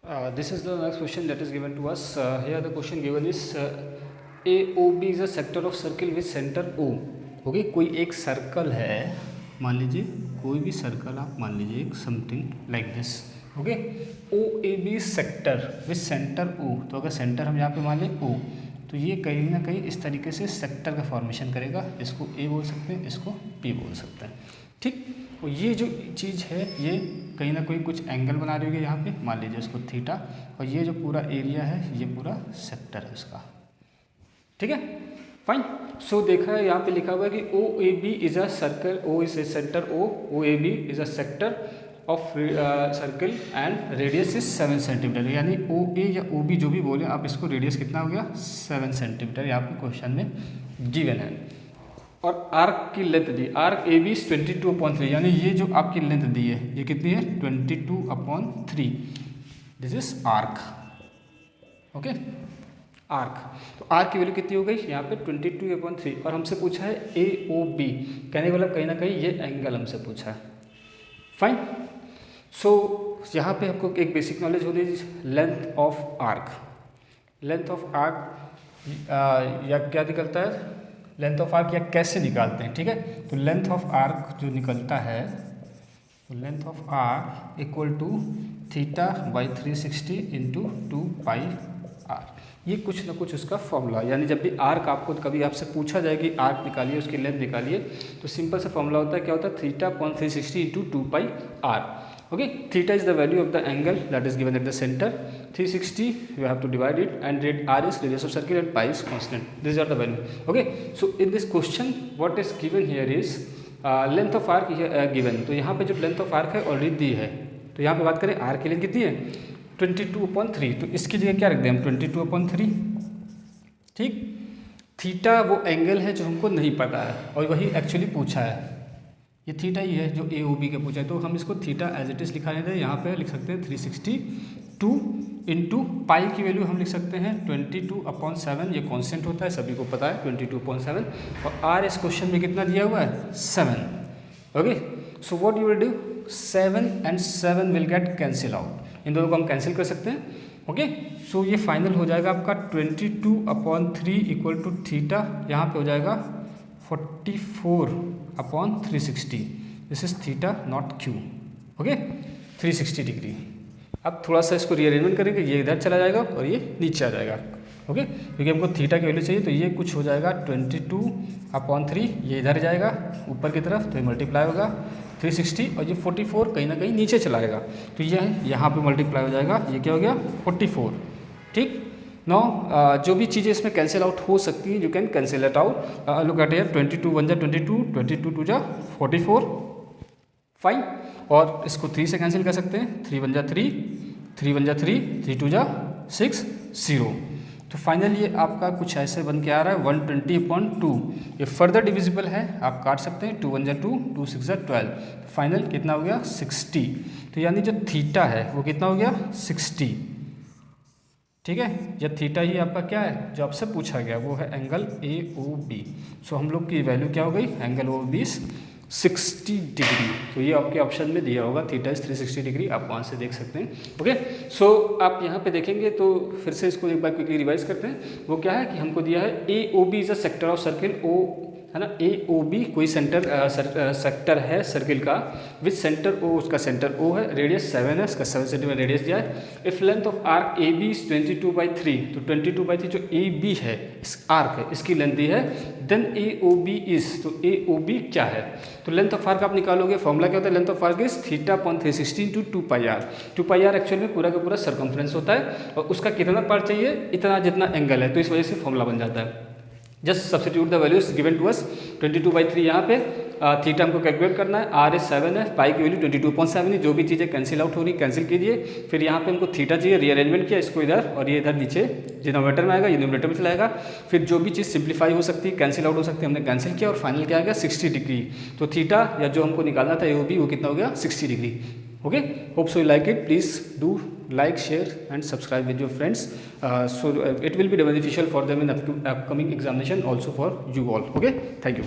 This is the next question that is given to us. Here the question given is AOB is a sector of circle with center O. Okay कोई एक circle है, मान लीजिए कोई भी circle आप मान लीजिए एक something like this. Okay OAB sector with centre O. तो अगर सेंटर हम यहाँ पे मान लें O, तो ये कहीं ना कहीं इस तरीके से सेक्टर का फॉर्मेशन करेगा. इसको A बोल सकते हैं, इसको P बोल सकते हैं. ठीक. और ये जो चीज़ है ये कहीं ना कोई कुछ एंगल बना रही होगी यहाँ पे, मान लीजिए उसको थीटा. और ये जो पूरा एरिया है ये पूरा सेक्टर है इसका. ठीक है, फाइन. सो देखा है यहाँ पे लिखा हुआ है कि OAB is a circle, O is a centre O, OAB is a sector of circle and radius is 7 centimetre. यानी OA या OB जो भी बोले आप, इसको रेडियस कितना हो गया 7 सेंटीमीटर यहाँ पे क्वेश्चन में गिवन है. और आर्क की लेंथ दी, आर्क AB 22/3, यानी ये जो आपकी लेंथ दी है ये कितनी है 22/3. This is arc. Okay arc. तो आर्क की वैल्यू कितनी हो गई यहाँ पे 22/3. और हमसे पूछा है AOB, कहने वाला कहीं ना कहीं ये एंगल हमसे पूछा है. फाइन. सो यहाँ पे आपको एक बेसिक नॉलेज होनी चाहिए. Length of arc, length of arc या क्या निकलता है, लेंथ ऑफ आर्क या कैसे निकालते हैं. ठीक है, तो लेंथ ऑफ आर्क जो निकलता है, तो length of arc equal to θ/360 into 2πr. ये कुछ ना कुछ उसका फॉर्मूला. यानी जब भी आर्क आपको कभी आपसे पूछा जाए कि आर्क निकालिए, उसकी लेंथ निकालिए, तो सिंपल सा फॉर्मूला होता है. क्या होता है θ/360 into 2πr. Okay, theta is the value of the angle that is given at the centre. 360 you have to divide it, and r is radius of circle and pi is constant. These are the value. Okay, so in this question what is given here is length of arc given. तो यहाँ पे जो length of arc है already दी है. तो यहाँ पे बात करें आर्क की लेंथ कितनी है 22/3. तो इसकी जगह क्या रख दें हम 22/3. ठीक. थीटा वो एंगल है जो हमको नहीं पता है और वही एक्चुअली पूछा है. ये थीटा ही है जो AOB का पूछा है, तो हम इसको थीटा एज इट इज लिखा लेते हैं. यहाँ पे लिख सकते हैं 362 इंटू पाई की वैल्यू हम लिख सकते हैं 22/7. ये कांस्टेंट होता है, सभी को पता है 22/7. और R इस क्वेश्चन में कितना दिया हुआ है 7. Okay, so what you will do, 7 and 7 will get cancel out. इन दोनों को हम कैंसिल कर सकते हैं. ओके, सो ये फाइनल हो जाएगा आपका 22/3 इक्वल टू थीटा. यहाँ पे हो जाएगा 44/360. This is theta naught Q. Okay, 360 degree. अब थोड़ा सा इसको रीअरेंजमेंट करेंगे, ये इधर चला जाएगा और ये नीचे आ जाएगा. ओके, क्योंकि हमको थीटा की वैल्यू चाहिए, तो ये कुछ हो जाएगा 22/3. ये इधर जाएगा ऊपर की तरफ, तो ये मल्टीप्लाई होगा 360 और ये 44 कहीं ना कहीं नीचे चला जाएगा. तो ये यहाँ पे मल्टीप्लाई हो जाएगा, ये क्या हो गया 44. ठीक. नो जो भी चीज़ें इसमें कैंसिल आउट हो सकती हैं, you can cancel it out. Look at here 22 1 जा 22, 22 2 जा 44. फाइन. और इसको 3 से कैंसिल कर सकते हैं. 3 1 जा 3, 3 1 जा 3, 3 2 जा 6, 0. तो फाइनल ये आपका कुछ ऐसे बन के आ रहा है 120/2. ये फर्दर डिविजिबल है, आप काट सकते हैं. 2 1 जा 2, 2 6 जा 12. फाइनल कितना हो गया 60. तो यानी जो थीटा है वो कितना हो गया 60. ठीक है, या थीटा ही आपका क्या है जो आपसे पूछा गया, वो है एंगल AOB. सो हम लोग की वैल्यू क्या हो गई, एंगल OB 60 डिग्री. तो ये आपके ऑप्शन में दिया होगा थीटा इज 360 डिग्री, आप वहाँ से देख सकते हैं. ओके, सो आप यहाँ पे देखेंगे तो फिर से इसको एक बार क्विकली रिवाइज करते हैं. वो क्या है कि हमको दिया है AOB is a sector of circle O, है ना. AOB कोई सेक्टर है सर्किल का विथ सेंटर O, उसका सेंटर O है, रेडियस 7 है, इसका 7 सेंटीमीटर रेडियस दिया है. If length of arc AB is 22/3, तो 22/3 जो AB है इस आर्क है इसकी लेंथ दी है. देन AOB इज, तो AOB क्या है, तो लेंथ ऑफ आर्क आप निकालोगे. फॉर्मूला क्या होता है, length of arc is θ/360 into 2πr. 2πr actual में पूरा का पूरा सर्कमफ्रेंस होता है और उसका कितना पार्ट चाहिए, इतना जितना एंगल है, तो इस वजह से फॉर्मूला बन जाता है. Just substitute the values given to us. 22/3 यहाँ पे थीटा हमको कैलकुलेट करना है. R इज 7 है, पाई की वैल्यू 22/7 है. जो भी चीज़ें कैंसिल आउट हो रही कैंसिल कीजिए. फिर यहाँ पे हमको थीटा चाहिए, रीअरेंजमेंट किया इसको इधर और ये इधर नीचे डिनोमिनेटर में आएगा, ये न्यूमरेटर में चलाएगा. फिर जो भी चीज़ सिंप्लीफाई हो सकती है, कैंसिल आउट हो सकती है, हमने कैंसिल किया और फाइनल क्या आ गया 60 डिग्री. तो थीटा या जो हमको निकालना था AOB वो कितना हो गया 60 degree. Okay, hope so you like it. Please do like, share and subscribe with your friends, so it will be beneficial for them in upcoming examination, also for you all. Okay, thank you.